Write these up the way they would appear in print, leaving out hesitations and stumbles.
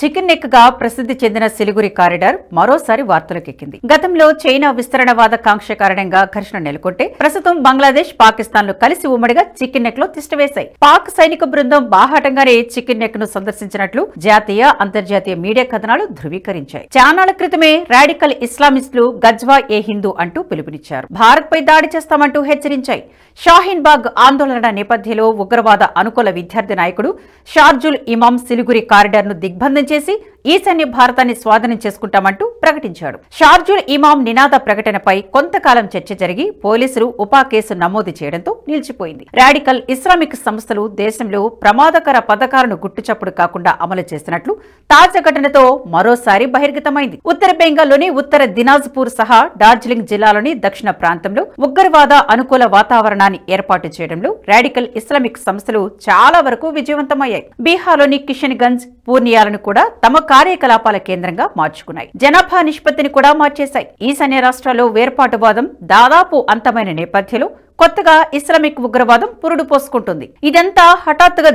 Chicken neck గా ప్రసిద్ధి చెందిన సిలిగురి కారిడార్ మరోసారి వార్తలకెక్కింది. గతంలో చైనా విస్తరణవాద కాంక్ష కారణంగా ఘర్షణ నెలకొంటే ప్రస్తుతం బంగ్లాదేశ్, పాకిస్తాన్ లు కలిసి ఉమ్మడిగా చికెన్ నెక్ లో తిష్టవేశాయి. పాక్ సైనిక బృందం బాహాటంగానే చికెన్ నెక్ ను సందర్శించినట్లు జాతీయ, అంతర్జాతీయ మీడియా కథనాలు ధృవీకరించాయి. చానాళ్ల క్రితమే రాడికల్ ఇస్లామిస్టులు గజ్వా ఏ హిందూ అంటూ పిలుపునిచ్చారు. భారత్ పై దాడి చేస్తామంటూ హెచ్చరించాయి. షాహీన్ బాగ్ ఆందోళన నేపథ్యంలో ఉగ్రవాద అనుకూల విద్యార్థి నాయకుడు షార్జుల్ ఇమాం సిలిగురి కారిడార్ ను దిగ్బంధం చేసి ఈశాన్య భారతాన్ని స్వాధీనం చేసుకుంటామంటూ ప్రకటించాడు. షార్జుల్ ఇమాం నినాద ప్రకటనపై కొంతకాలం చర్చ జరిగి పోలీసులు ఉపా కేసు నమోదు చేయడంతో నిలిచిపోయింది. రాడికల్ ఇస్లామిక్ సంస్థలు దేశంలో ప్రమాదకర పథకాలను గుట్టుచప్పుడు కాకుండా అమలు చేసినట్లు తాజా ఘటనతో మరోసారి బహిర్గతమైంది. ఉత్తర బెంగాల్లోని ఉత్తర దినాజ్పూర్ సహా డార్జిలింగ్ జిల్లాలోని దక్షిణ ప్రాంతంలో ఉగ్రవాద అనుకూల వాతావరణాన్ని ఏర్పాటు చేయడంలో రాడికల్ ఇస్లామిక్ సంస్థలు చాలా వరకు విజయవంతమయ్యాయి. బీహార్లోని కిషన్గంజ్, పూర్నియాలను కూడా తమ కార్యకలాపాల కేంద్రంగా మార్చుకున్నాయి. జనాభా నిష్పత్తిని కూడా మార్చేశాయి. ఈశాన్య రాష్ట్రాల్లో వేర్పాటువాదం దాదాపు అంతమైన నేపథ్యంలో కొత్తగా ఇస్లామిక్ ఉగ్రవాదం పురుడు పోసుకుంటుంది. ఇదంతా హఠాత్తుగా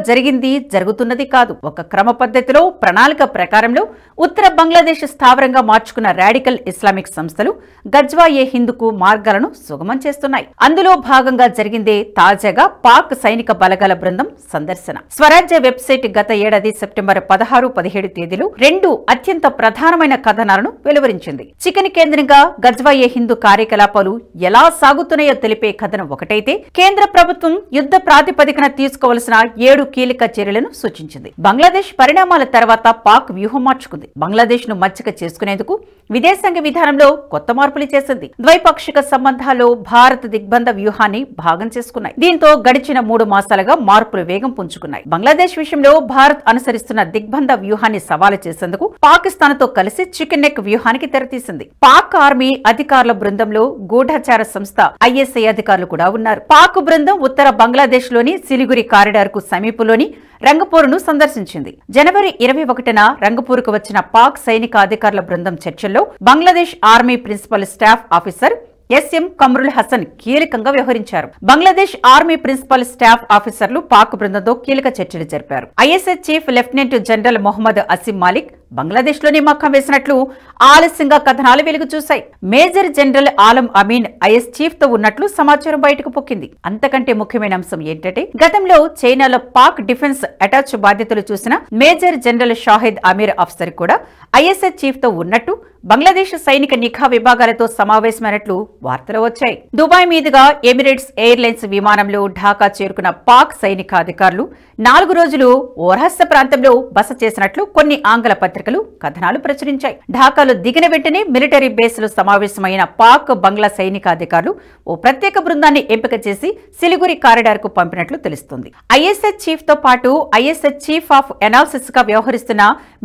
జరుగుతున్నది కాదు. ఒక క్రమ పద్ధతిలో, ప్రణాళిక ప్రకారంలో ఉత్తర బంగ్లాదేశ్ స్థావరంగా మార్చుకున్న రాడికల్ ఇస్లామిక్ సంస్థలు గజ్వా ఏ హిందూకు మార్గాలను సుగమం చేస్తున్నాయి. అందులో భాగంగా జరిగిందే తాజాగా పాక్ సైనిక బలగాల బృందం సందర్శన. స్వరాజ్య వెబ్సైట్ గత ఏడాది సెప్టెంబర్ 16, 17 తేదీలు 2 అత్యంత ప్రధానమైన కథనాలను వెలువరించింది. చికెన్ కేంద్రంగా గజ్వా ఏ హిందూ కార్యకలాపాలు ఎలా సాగుతున్నాయో తెలిపే కథనం ఒకటైతే, కేంద్ర ప్రభుత్వం యుద్ధ ప్రాతిపదికన తీసుకోవలసిన 7 కీలక చర్యలను సూచించింది. బంగ్లాదేశ్ పరిణామాల తర్వాత పాక్ వ్యూహం మార్చుకుంది. బంగ్లాదేశ్ ను మచ్చిక చేసుకునేందుకు విదేశాంగ విధానంలో కొత్త మార్పులు చేసింది. ద్వైపాక్షిక సంబంధాల్లో భారత్ దిగ్బంధ వ్యూహాన్ని భాగం చేసుకున్నాయి. దీంతో గడిచిన 3 మాసాలుగా మార్పులు వేగం పుంజుకున్నాయి. బంగ్లాదేశ్ విషయంలో భారత్ అనుసరిస్తున్న దిగ్బంధ వ్యూహాన్ని సవాలు చేసేందుకు పాకిస్తాన్ తో కలిసి చికెన్ నెక్ వ్యూహానికి తెరతీసింది. పాక్ ఆర్మీ అధికారుల బృందంలో గూఢచార సంస్థ ISI అధికారులు కూడా ఉన్నారు. పాక్ బృందం ఉత్తర బంగ్లాదేశ్ లోని సిలిగురి కారిడార్ కు సమీపంలోని రంగపూర్ను సందర్శించింది. జనవరి 21న రంగపూర్కు వచ్చిన పాక్ సైనిక అధికారుల బృందం చర్చల్లో Bangladesh army principal staff officer SM Kamrul Hasan కీలకంగా వ్యవహరించారు. బంగ్లాదేశ్ ఆర్మీ ప్రిన్సిపల్ స్టాఫ్ ఆఫీసర్లు పాక్ బృందంతో కీలక చర్చలు జరిపారు. ISI chief lieutenant general Mohammed Asim Malik Bangladesh లోని మక్కం వేసినట్లు ఆలస్యంగా కథనాలు వెలుగు చూశాయి. Major general Alam Amin IS chief తో ఉన్నట్లు సమాచారం బయటకు పొక్కింది. అంతకంటే ముఖ్యమైన అంశం ఏంటంటే, గతంలో చైనాలో పాక్ డిఫెన్స్ అటాచ్ బాధ్యతలు చూసిన మేజర్ జనరల్ షాహిద్ అమీర్ అఫ్సర్ కూడా ISI చీఫ్ తో ఉన్నట్టు బంగ్లాదేశ్ సైనిక నిఘా విభాగాలతో సమావేశమైనట్లు వార్తలు వచ్చాయి. దుబాయ్ మీదుగా ఎమిరేట్స్ ఎయిర్లైన్స్ విమానంలో ఢాకా చేరుకున్న పాక్ సైనిక అధికారులు 4 రోజులు ఓ రహస్య ప్రాంతంలో బస చేసినట్లు కొన్ని ఆంగ్ల పత్రికలు కథనాలు ప్రచురించాయి. ఢాకాలో దిగిన వెంటనే మిలిటరీ బేస్లో సమావేశమైన పాక్ బంగ్లా సైనిక అధికారులు ఓ ప్రత్యేక బృందాన్ని ఎంపిక చేసి సిలిగురి కారిడార్ కు పంపినట్లు తెలుస్తుంది. ISI చీఫ్ తో పాటు ISI చీఫ్ ఆఫ్ అనాలిసిస్ గా వ్యవహరిస్తున్న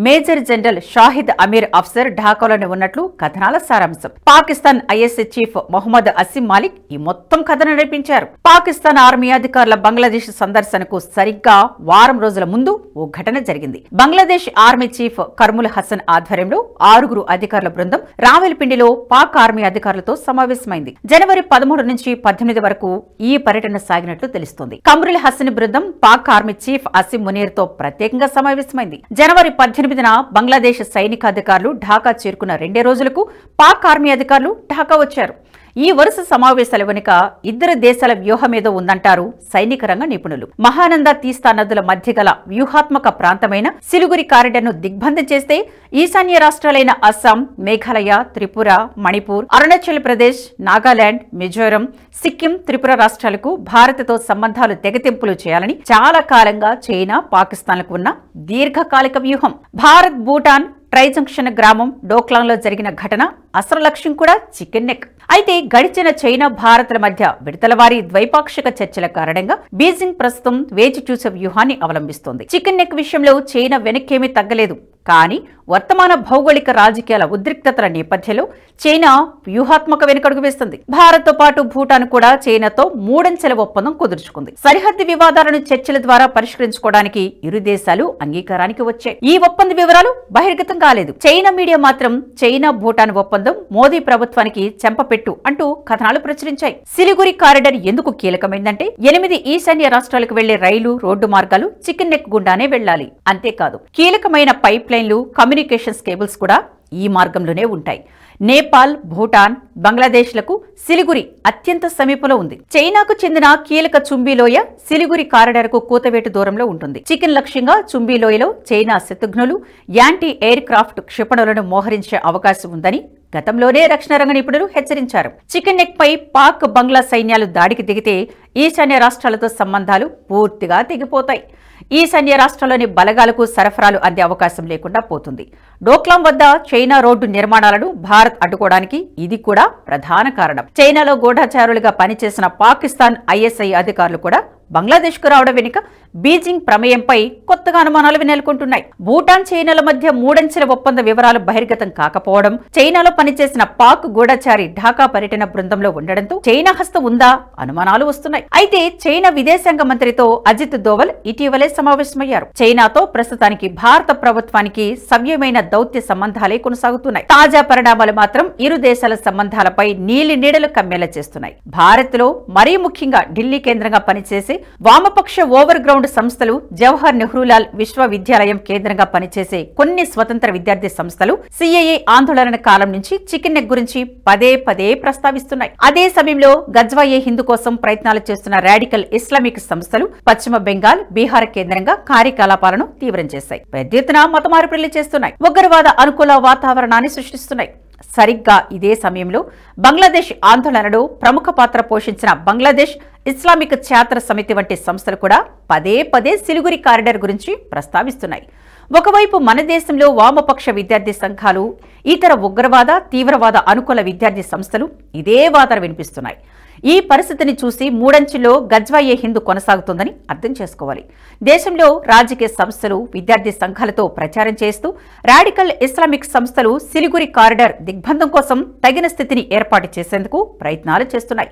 మేజర్ జనరల్ షాహిద్ అమీర్ అఫ్సర్ ఢాకాలోనే ఉన్నట్లు కథనాల సారాంశం. పాకిస్తాన్ ISI చీఫ్ మొహమ్మద్ అసిం మాలిక్ ఈ మొత్తం కథను నడిపించారు. పాకిస్తాన్ ఆర్మీ అధికారుల బంగ్లాదేశ్ సందర్శనకు సరిగ్గా వారం రోజుల ముందు ఓ ఘటన జరిగింది. బంగ్లాదేశ్ ఆర్మీ చీఫ్ కర్ముల్ హసన్ ఆధ్వర్యంలో 6 అధికారుల బృందం రావెల్పిండిలో పాక్ ఆర్మీ అధికారులతో సమావేశమైంది. జనవరి 13 నుంచి 18 వరకు ఈ పర్యటన సాగినట్లు తెలుస్తోంది. కమ్రుల్ హసన్ బృందం పాక్ ఆర్మీ చీఫ్ అసిం మునీర్ తో ప్రత్యేకంగా సమావేశమైంది. జనవరి 18న బంగ్లాదేశ్ సైనికాధికారులు ఢాకా చేరుకున్న 2 రోజులకు పాక్ ఆర్మీ అధికారులు ఢాకా వచ్చారు. ఈ వరుస సమావేశాల వెనుక ఇద్దరు దేశాల వ్యూహమేదో ఉందంటారు సైనిక రంగ నిపుణులు. మహానంద, తీస్తా నదుల మధ్య గల వ్యూహాత్మక ప్రాంతమైన సిలిగురి కారిడార్ ను దిగ్బంధం చేస్తే ఈశాన్య రాష్ట్రాలైన అస్సాం, మేఘాలయ, త్రిపుర, మణిపూర్, అరుణాచల్ ప్రదేశ్, నాగాలాండ్, మిజోరం, సిక్కిం, త్రిపుర రాష్ట్రాలకు భారత్తో సంబంధాలు తెగతింపులు చేయాలని చాలా కాలంగా చైనా, పాకిస్తాన్లకు ఉన్న దీర్ఘకాలిక వ్యూహం. భారత్, భూటాన్ ట్రై జంక్షన్ గ్రామం డోక్లాంగ్లో జరిగిన ఘటన అసలు లక్ష్యం కూడా చికెన్ నెక్. అయితే గడిచిన చైనా, భారత్ల మధ్య విడతలవారీ ద్వైపాక్షిక చర్చల కారణంగా బీజింగ్ ప్రస్తుతం వేచి చూసే వ్యూహాన్ని అవలంబిస్తోంది. చికెన్ నెక్ విషయంలో చైనా వెనక్కేమీ తగ్గలేదు. కానీ వర్తమాన భౌగోళిక రాజకీయాల ఉద్రిక్తతల నేపథ్యంలో చైనా వ్యూహాత్మక వెనుకడుగు వేస్తుంది. భారత్ తో పాటు భూటాన్ కూడా చైనాతో 3 అంచెల ఒప్పందం కుదుర్చుకుంది. సరిహద్దు వివాదాలను చర్చల ద్వారా పరిష్కరించుకోవడానికి ఇరు దేశాలు అంగీకారానికి వచ్చాయి. ఈ ఒప్పంద వివరాలు బహిర్గతం కాలేదు. చైనా మీడియా మాత్రం చైనా భూటాన్ ఒప్పందం ఒప్పందం మోదీ ప్రభుత్వానికి చెంపపెట్టు అంటూ కథనాలు ప్రచురించాయి. సిలిగురి కారిడార్ ఎందుకు కీలకమైందంటే 8 ఈశాన్య రాష్ట్రాలకు వెళ్లే రైలు, రోడ్డు మార్గాలు చికెన్ నెక్ గుండానే వెళ్లాలి. అంతేకాదు కీలకమైన పైప్ లైన్లు, కమ్యూనికేషన్స్ కేబుల్స్ కూడా ఈ మార్గంలోనే ఉంటాయి. నేపాల్, భూటాన్, బంగ్లాదేశ్లకు సిలిగురి అత్యంత సమీపంలో ఉంది. చైనాకు చెందిన కీలక చుంబీలోయ సిలిగురి కారిడార్కు కూతవేటు దూరంలో ఉంటుంది. చికెన్ లక్ష్యంగా చుంబీలోయలో చైనా శతఘ్నులు, యాంటీ ఎయిర్ క్రాఫ్ట్ క్షిపణులను మోహరించే అవకాశం ఉందని గతంలోనే రక్షణ రంగ నిపుణులు హెచ్చరించారు. చికెన్ నెక్ పై పాక్, బంగ్లా సైన్యాలు దాడికి దిగితే ఈశాన్య రాష్ట్రాలతో సంబంధాలు పూర్తిగా తెగిపోతాయి. ఈశాన్య రాష్ట్రాల్లోని బలగాలకు సరఫరాలు అందే అవకాశం లేకుండా పోతుంది. డోక్లాం వద్ద చైనా రోడ్డు నిర్మాణాలను భారత్ అడ్డుకోవడానికి ఇది కూడా ప్రధాన కారణం. చైనాలో గూఢచారులుగా పనిచేసిన పాకిస్తాన్ ఐఎస్ఐ అధికారులు కూడా బంగ్లాదేశ్కు రావడం వెనుక బీజింగ్ ప్రమేయంపై కొత్తగా అనుమానాలు నెలకొంటున్నాయి. భూటాన్, చైనాల మధ్య 3 అంచెల ఒప్పంద వివరాలు బహిర్గతం కాకపోవడం, చైనాలో పనిచేసిన పాక్ గూఢచారి ఢాకా పర్యటన బృందంలో ఉండడంతో చైనా హస్తం ఉందా అనుమానాలు వస్తున్నాయి. అయితే చైనా విదేశాంగ మంత్రితో అజిత్ దోవల్ ఇటీవలే సమావేశమయ్యారు. చైనాతో ప్రస్తుతానికి భారత ప్రభుత్వానికి సవ్యమైన దౌత్య సంబంధాలే కొనసాగుతున్నాయి. తాజా పరిణామాలు మాత్రం ఇరు దేశాల సంబంధాలపై నీలి నీడలు కమ్మేలా చేస్తున్నాయి. భారత్ లో మరీ ముఖ్యంగా ఢిల్లీ కేంద్రంగా పనిచేసే వామపక్ష ఓవర్ గ్రౌండ్ సంస్థలు, జవహర్ నెహ్రూలాల్ విశ్వవిద్యాలయం కేంద్రంగా పనిచేసే కొన్ని స్వతంత్ర విద్యార్థి సంస్థలు సిఏఏ ఆందోళన కాలం నుంచి చికెన్ నెక్ గురించి పదే పదే ప్రస్తావిస్తున్నాయి. అదే సమయంలో గజ్వాయే హిందూ కోసం ప్రయత్నాలు చేస్తున్న రాడికల్ ఇస్లామిక్ సంస్థలు పశ్చిమ బెంగాల్, బీహార్ కేంద్రంగా కార్యకలాపాలను తీవ్రం చేశాయి. పెద్ద ఎత్తున మత మార్పిడులు చేస్తున్నాయి. ఉగ్రవాద అనుకూల వాతావరణాన్ని సృష్టిస్తున్నాయి. సరిగ్గా ఇదే సమయంలో బంగ్లాదేశ్ ఆందోళనలో ప్రముఖ పాత్ర పోషించిన బంగ్లాదేశ్ ఇస్లామిక్ ఛాత్ర సమితి వంటి సంస్థలు కూడా పదే పదే సిలిగురి కారిడార్ గురించి ప్రస్తావిస్తున్నాయి. ఒకవైపు మన దేశంలో వామపక్ష విద్యార్థి సంఘాలు, ఇతర ఉగ్రవాద, తీవ్రవాద అనుకూల విద్యార్థి సంస్థలు ఇదే వాదన వినిపిస్తున్నాయి. ఈ పరిస్థితిని చూసి 3 అంచెల్లో గజ్వాయే హిందూ కొనసాగుతోందని అర్థం చేసుకోవాలి. దేశంలో రాజకీయ సంస్థలు, విద్యార్థి సంఘాలతో ప్రచారం చేస్తూ రాడికల్ ఇస్లామిక్ సంస్థలు సిలిగురి కారిడార్ దిగ్బంధం కోసం తగిన స్థితిని ఏర్పాటు చేసేందుకు ప్రయత్నాలు చేస్తున్నాయి.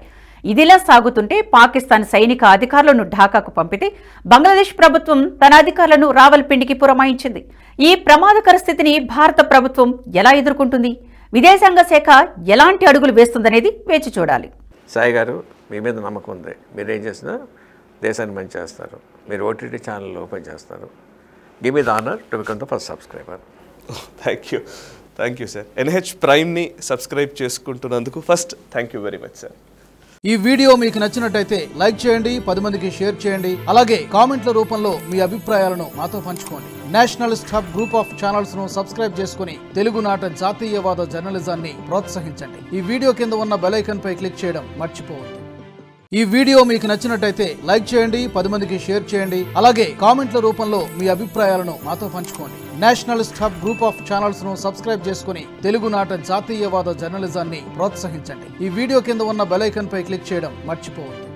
ఇదిలా సాగుతుంటే పాకిస్తాన్ సైనిక అధికారులను ఢాకాకు పంపితే బంగ్లాదేశ్ ప్రభుత్వం తన అధికారులను రావల్పిండికి పురమాయించింది. ఈ ప్రమాదకర స్థితిని భారత ప్రభుత్వం ఎలా ఎదుర్కొంటుంది? విదేశాంగ శాఖ ఎలాంటి అడుగులు వేస్తుందనేది వేచి చూడాలి. సాయి గారు, మీ మీద నమ్మకం ఉంది. మీరు ఏం చేసినా దేశాన్ని మంచి చేస్తారు. మీరు ఓటీటీ ఛానల్ ఓపెన్ చేస్తారు. Give me the honour to become the first subscriber. Thank you sir. NH ప్రైమ్ని సబ్స్క్రైబ్ చేసుకుంటున్నందుకు first thank you very much sir. ఈ వీడియో మీకు నచ్చినట్టయితే లైక్ చేయండి, 10 మందికి షేర్ చేయండి. అలాగే కామెంట్ల రూపంలో మీ అభిప్రాయాలను మాతో పంచుకోండి. Nationalist hub group of channels ను సబ్స్క్రైబ్ చేసుకుని తెలుగునాట జాతీయవాద జర్నలిజాన్ని ప్రోత్సహించండి. ఈ వీడియో కింద ఉన్న బెల్ ఐకాన్ పై క్లిక్ చేయడం మర్చిపోవద్దు. ఈ వీడియో మీకు నచ్చినట్టయితే లైక్ చేయండి, 10 మందికి షేర్ చేయండి. అలాగే కామెంట్ల రూపంలో మీ అభిప్రాయాలను మాతో పంచుకోండి. Nationalist hub group of channels ను సబ్స్క్రైబ్ చేసుకుని తెలుగునాట జాతీయవాద జర్నలిజాన్ని ప్రోత్సహించండి. ఈ వీడియో కింద ఉన్న బెల్ ఐకాన్ పై క్లిక్ చేయడం మర్చిపోవద్దు.